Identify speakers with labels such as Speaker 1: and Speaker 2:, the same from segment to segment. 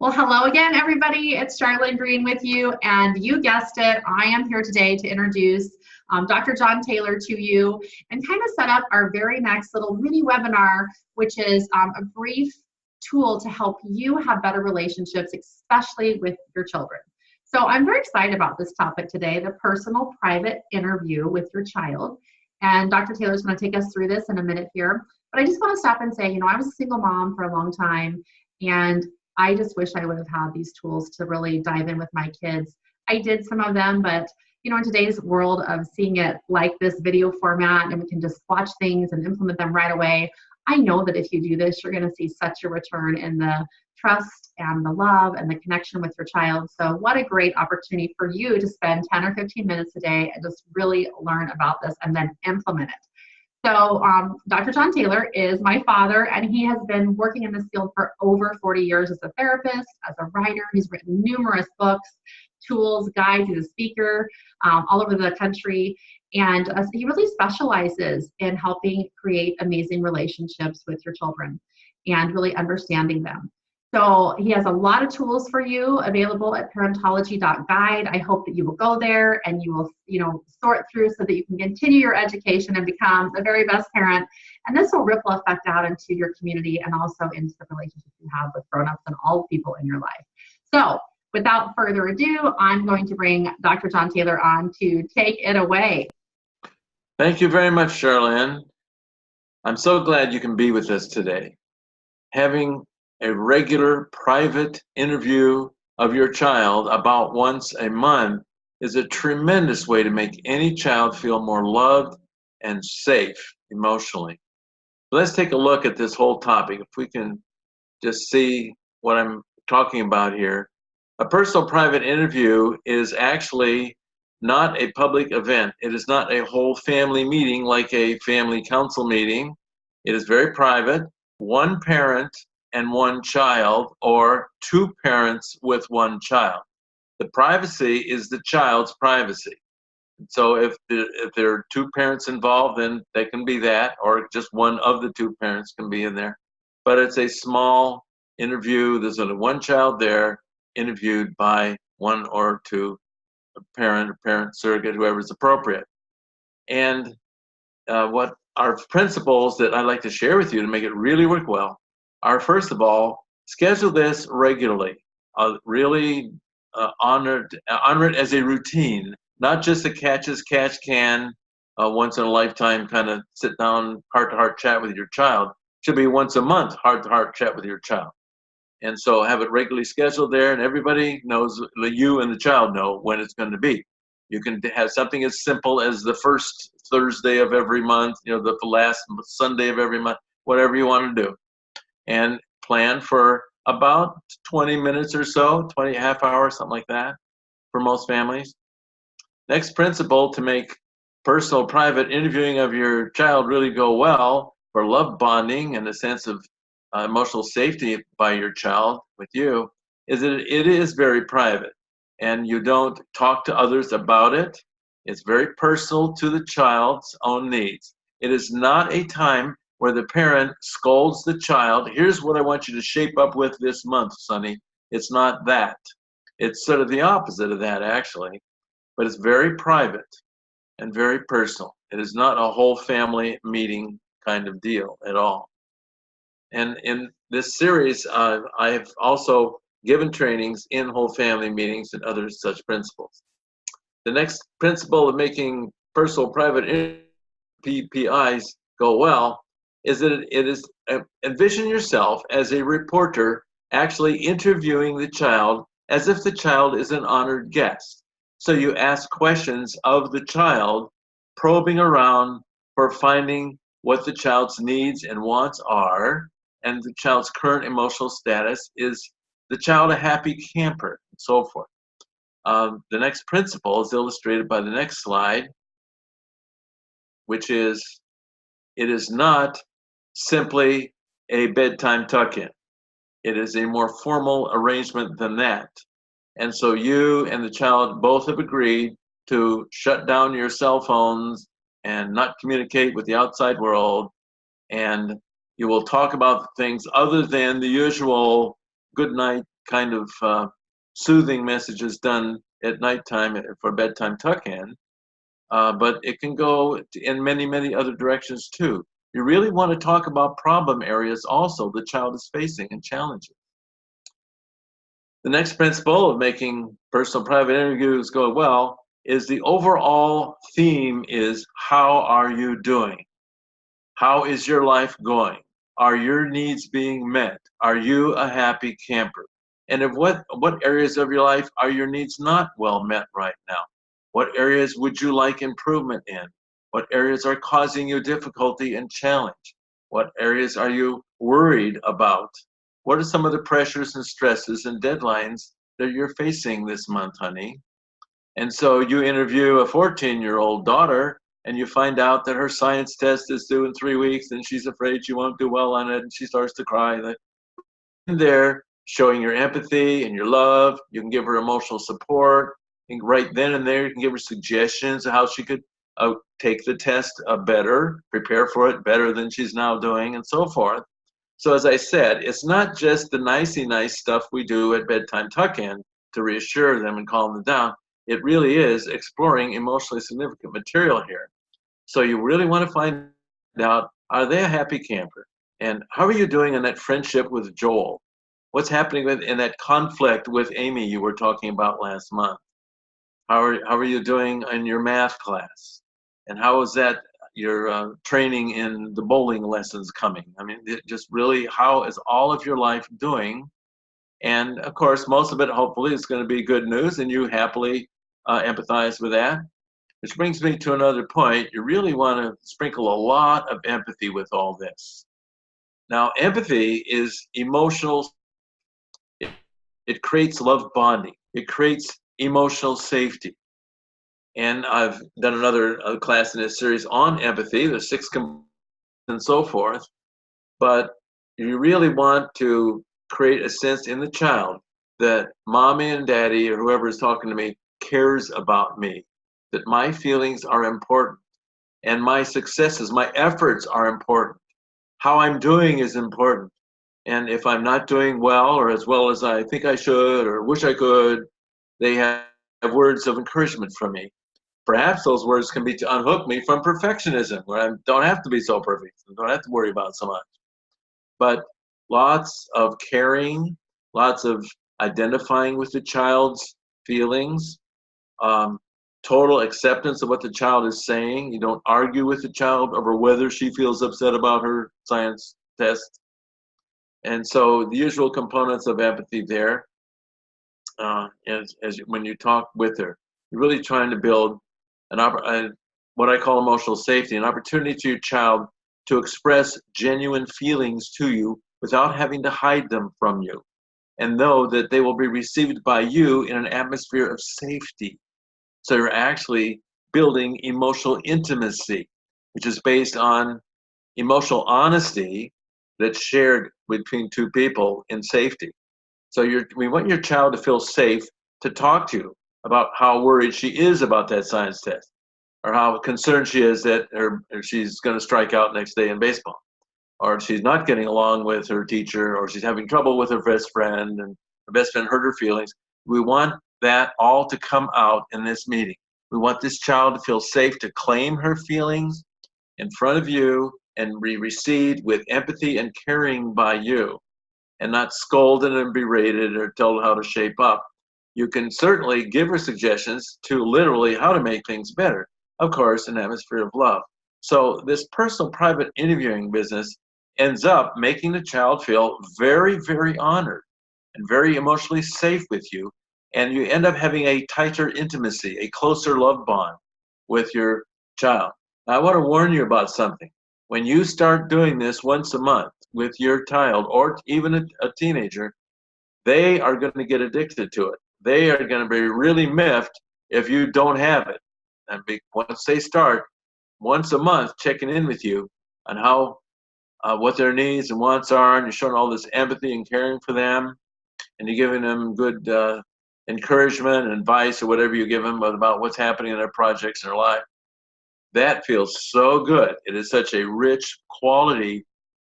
Speaker 1: Well, hello again, everybody. It's Charlotte Green with you, and you guessed it, I am here today to introduce Dr. John Taylor to you and kind of set up our very next little mini webinar, which is a brief tool to help you have better relationships, especially with your children. So I'm very excited about this topic today, the personal private interview with your child. And Dr. Taylor is going to take us through this in a minute here. But I just want to stop and say, I was a single mom for a long time, and I just wish I would have had these tools to really dive in with my kids. I did some of them, but in today's world of seeing it like this video format and we can just watch things and implement them right away, I know that if you do this, you're going to see such a return in the trust and the love and the connection with your child. So what a great opportunity for you to spend 10 or 15 minutes a day and just really learn about this and then implement it. So Dr. John Taylor is my father, and he has been working in this field for over 40 years as a therapist, as a writer. He's written numerous books, tools, guides. He's a speaker all over the country. And he really specializes in helping create amazing relationships with your children and really understanding them. So he has a lot of tools for you available at Parentology.guide. I hope that you will go there and you will, sort through so that you can continue your education and become the very best parent. And this will ripple effect out into your community and also into the relationships you have with grown-ups and all people in your life. So without further ado, I'm going to bring Dr. John Taylor on to take it away.
Speaker 2: Thank you very much, Charlene. I'm so glad you can be with us today. Having a regular private interview of your child about once a month is a tremendous way to make any child feel more loved and safe emotionally. Let's take a look at this whole topic. If we can just see what I'm talking about here. A personal private interview is actually not a public event. It is not a whole family meeting like a family council meeting. It is very private. One parent and one child, or two parents with one child. The privacy is the child's privacy. So if there are two parents involved, then they can be that, or just one of the two parents can be in there. But it's a small interview. There's only one child there, interviewed by one or two, a parent, surrogate, whoever is appropriate. And what our principles that I'd like to share with you to make it really work well are, first of all, schedule this regularly. Really honor it as a routine, not just a catch as catch can, once in a lifetime kind of sit down, heart-to-heart chat with your child. It should be once a month, heart-to-heart chat with your child. And so have it regularly scheduled there, and everybody knows, you and the child know when it's going to be. You can have something as simple as the first Thursday of every month, the last Sunday of every month, whatever you want to do. And plan for about 20 minutes or so, half hour, something like that, for most families. Next principle to make personal private interviewing of your child really go well for love bonding and a sense of emotional safety by your child with you is that it is very private, and you don't talk to others about it. It's very personal to the child's own needs. It is not a time where the parent scolds the child. Here's what I want you to shape up with this month, Sonny. It's not that. It's sort of the opposite of that, actually. But it's very private and very personal. It is not a whole family meeting kind of deal at all. And in this series, I've also given trainings in whole family meetings and other such principles. The next principle of making personal private PPIs go well is that it is envision yourself as a reporter actually interviewing the child as if the child is an honored guest. So you ask questions of the child, probing around for finding what the child's needs and wants are, and the child's current emotional status. Is the child a happy camper, and so forth. The next principle is illustrated by the next slide, which is, it is not simply a bedtime tuck-in. It is a more formal arrangement than that. And so you and the child both have agreed to shut down your cell phones and not communicate with the outside world. And you will talk about things other than the usual good night, kind of soothing messages done at nighttime for bedtime tuck-in, but it can go in many, many other directions too. You really want to talk about problem areas also the child is facing and challenges. The next principle of making personal private interviews go well is the overall theme is, how are you doing? How is your life going? Are your needs being met? Are you a happy camper? And if what areas of your life are your needs not well met right now? What areas would you like improvement in? What areas are causing you difficulty and challenge? What areas are you worried about? What are some of the pressures and stresses and deadlines that you're facing this month, honey? And so you interview a 14-year-old daughter and you find out that her science test is due in 3 weeks and she's afraid she won't do well on it and she starts to cry. In there, showing your empathy and your love, you can give her emotional support. And right then and there, you can give her suggestions of how she could take the test better, prepare for it better than she's now doing, and so forth. So as I said, it's not just the nicey nice stuff we do at bedtime tuck-in to reassure them and calm them down. It really is exploring emotionally significant material here. So you really want to find out, are they a happy camper? And how are you doing in that friendship with Joel? What's happening in that conflict with Amy you were talking about last month? How are you doing in your math class? And how is that your training in the bowling lessons coming? I mean, just really, how is all of your life doing? And of course, most of it hopefully is going to be good news, and you happily empathize with that. Which brings me to another point. You really want to sprinkle a lot of empathy with all this. Now, empathy is emotional. It creates love bonding. It creates emotional safety. And I've done another class in this series on empathy. There's 6 components and so forth. But you really want to create a sense in the child that mommy and daddy or whoever is talking to me cares about me, that my feelings are important and my successes, my efforts are important. How I'm doing is important. And if I'm not doing well or as well as I think I should or wish I could, they have words of encouragement from me. Perhaps those words can be to unhook me from perfectionism, where I don't have to be so perfect, I don't have to worry about so much. But lots of caring, lots of identifying with the child's feelings, total acceptance of what the child is saying. You don't argue with the child over whether she feels upset about her science test. And so the usual components of empathy there, when you talk with her, you're really trying to build what I call emotional safety, an opportunity to your child to express genuine feelings to you without having to hide them from you, and know that they will be received by you in an atmosphere of safety. So you're actually building emotional intimacy, which is based on emotional honesty that's shared between 2 people in safety. So we want your child to feel safe to talk to you about how worried she is about that science test, or how concerned she is that she's going to strike out next day in baseball, or if she's not getting along with her teacher, or she's having trouble with her best friend and her best friend hurt her feelings. We want that all to come out in this meeting. We want this child to feel safe to claim her feelings in front of you and be received with empathy and caring by you, and not scolded and berated or told how to shape up. You can certainly give her suggestions to literally how to make things better, of course, in an atmosphere of love. So this personal private interviewing business ends up making the child feel very, very honored and very emotionally safe with you. And you end up having a tighter intimacy, a closer love bond with your child. Now, I want to warn you about something. When you start doing this once a month with your child or even a teenager, they are going to get addicted to it. They are going to be really miffed if you don't have it. And once they start once a month checking in with you on how what their needs and wants are, and you're showing all this empathy and caring for them, and you're giving them good encouragement and advice or whatever you give them about what's happening in their projects in their life, that feels so good. It is such a rich, quality,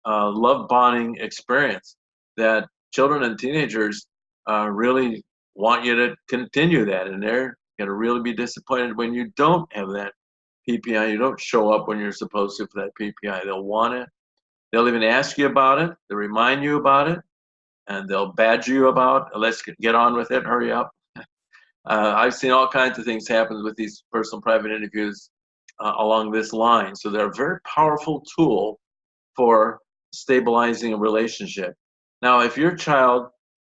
Speaker 2: love bonding experience that children and teenagers really want you to continue that, and they're going to really be disappointed when you don't have that PPI. You don't show up when you're supposed to for that PPI. They'll want it. They'll even ask you about it. They'll remind you about it, and they'll badger you about, let's get on with it, hurry up. I've seen all kinds of things happen with these personal private interviews along this line. So they're a very powerful tool for stabilizing a relationship. Now, if your child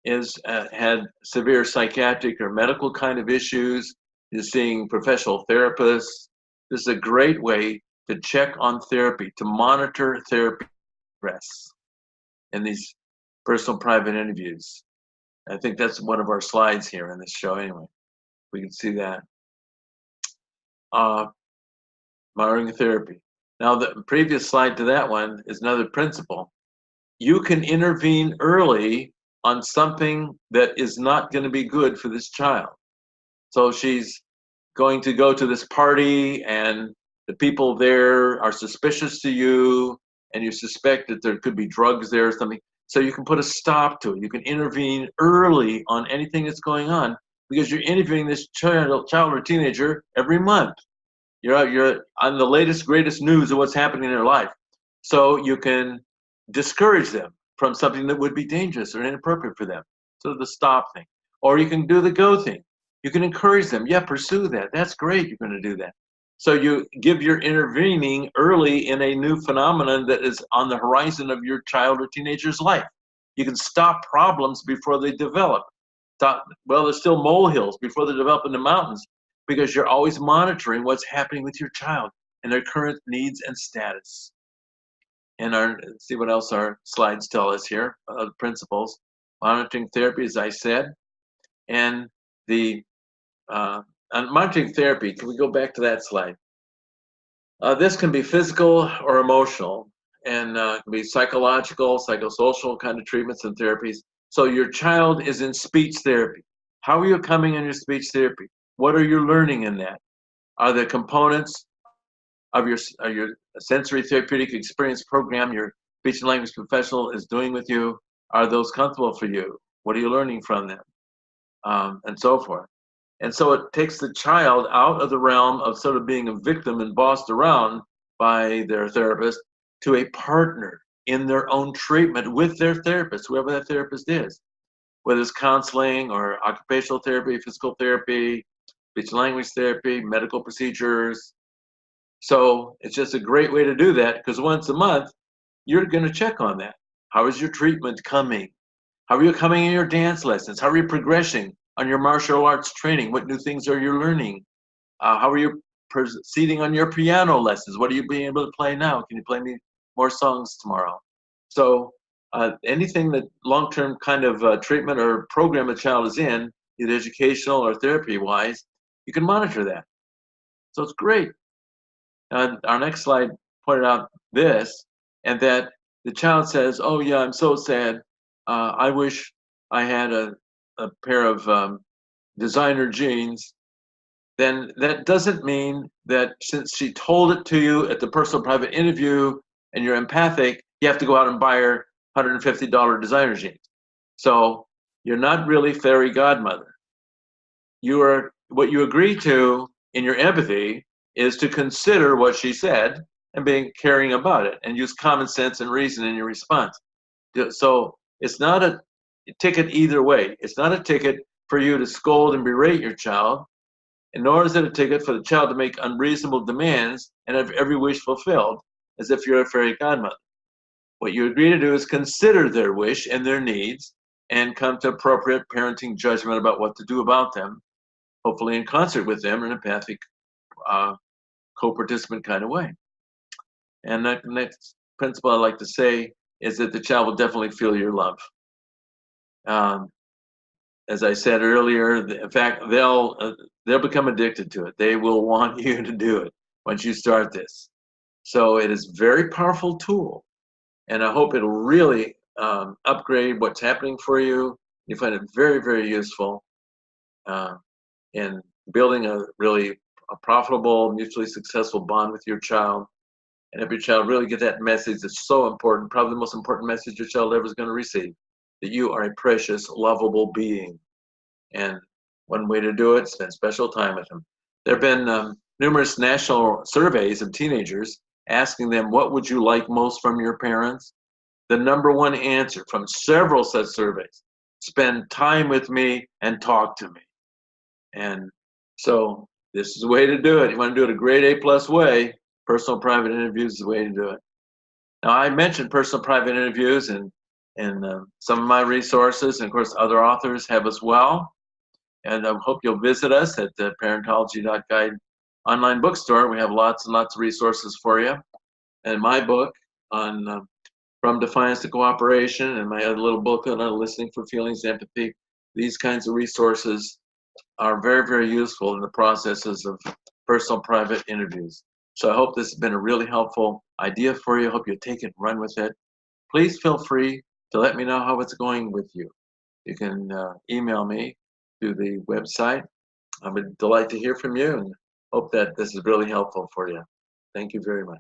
Speaker 2: is had severe psychiatric or medical kind of issues, is seeing professional therapists, this is a great way to check on therapy, to monitor therapy progress in these personal private interviews. I think that's one of our slides here in this show anyway. We can see that. Monitoring therapy. Now, the previous slide to that one is another principle. You can intervene early on something that is not going to be good for this child. So she's going to go to this party and the people there are suspicious to you and you suspect that there could be drugs there or something. So you can put a stop to it. You can intervene early on anything that's going on because you're interviewing this child or teenager every month. You're on the latest, greatest news of what's happening in their life. So you can discourage them from something that would be dangerous or inappropriate for them. So the stop thing. Or you can do the go thing. You can encourage them. Yeah, pursue that. That's great. You're going to do that. So you give your intervening early in a new phenomenon that is on the horizon of your child or teenager's life. You can stop problems before they develop. Well, there's still molehills before they develop in the mountains because you're always monitoring what's happening with your child and their current needs and status. And let's see what else our slides tell us here, principles. Monitoring therapy, as I said, and the monitoring therapy, can we go back to that slide? This can be physical or emotional, and can be psychological, psychosocial kind of treatments and therapies. So your child is in speech therapy. How are you coming in your speech therapy? What are you learning in that? Are the components of your sensory therapeutic experience program your speech and language professional is doing with you, are those comfortable for you? What are you learning from them? And so forth. And so it takes the child out of the realm of sort of being a victim and bossed around by their therapist to a partner in their own treatment with their therapist, whoever that therapist is, whether it's counseling or occupational therapy, physical therapy, speech and language therapy, medical procedures. So it's just a great way to do that because once a month, you're going to check on that. How is your treatment coming? How are you coming in your dance lessons? How are you progressing on your martial arts training? What new things are you learning? How are you proceeding on your piano lessons? What are you being able to play now? Can you play me more songs tomorrow? So anything that long-term kind of treatment or program a child is in, either educational or therapy-wise, you can monitor that. So it's great. Our next slide pointed out this, and that the child says, oh yeah, I'm so sad. I wish I had a pair of designer jeans. Then that doesn't mean that since she told it to you at the personal private interview and you're empathic, you have to go out and buy her $150 designer jeans. So you're not really fairy godmother. What you agree to in your empathy is to consider what she said and being caring about it and use common sense and reason in your response. So it's not a ticket either way. It's not a ticket for you to scold and berate your child, and nor is it a ticket for the child to make unreasonable demands and have every wish fulfilled as if you're a fairy godmother. What you agree to do is consider their wish and their needs and come to appropriate parenting judgment about what to do about them, hopefully in concert with them in an empathic co-participant kind of way. And the next principle I like to say is that the child will definitely feel your love. As I said earlier, in fact, they'll become addicted to it. They will want you to do it once you start this. So it is a very powerful tool, and I hope it'll really upgrade what's happening for you. You find it very, very useful in building a really profitable, mutually successful bond with your child. And if your child really get that message, it's so important, probably the most important message your child ever is going to receive. that you are a precious, lovable being. And one way to do it, spend special time with them. There have been numerous national surveys of teenagers asking them, what would you like most from your parents? The number one answer from several such surveys, spend time with me and talk to me. And so this is the way to do it. You want to do it a grade A+ way, personal private interviews is the way to do it. Now, I mentioned personal private interviews and some of my resources, and of course other authors have as well. And I hope you'll visit us at the Parentology.guide online bookstore. We have lots and lots of resources for you. And my book on From Defiance to Cooperation, and my other little booklet on Listening for Feelings and Empathy. These kinds of resources are very, very useful in the processes of personal private interviews. So I hope this has been a really helpful idea for you. I hope you take it and run with it. Please feel free to let me know how it's going with you. You can email me through the website. I would delight to hear from you and hope that this is really helpful for you. Thank you very much.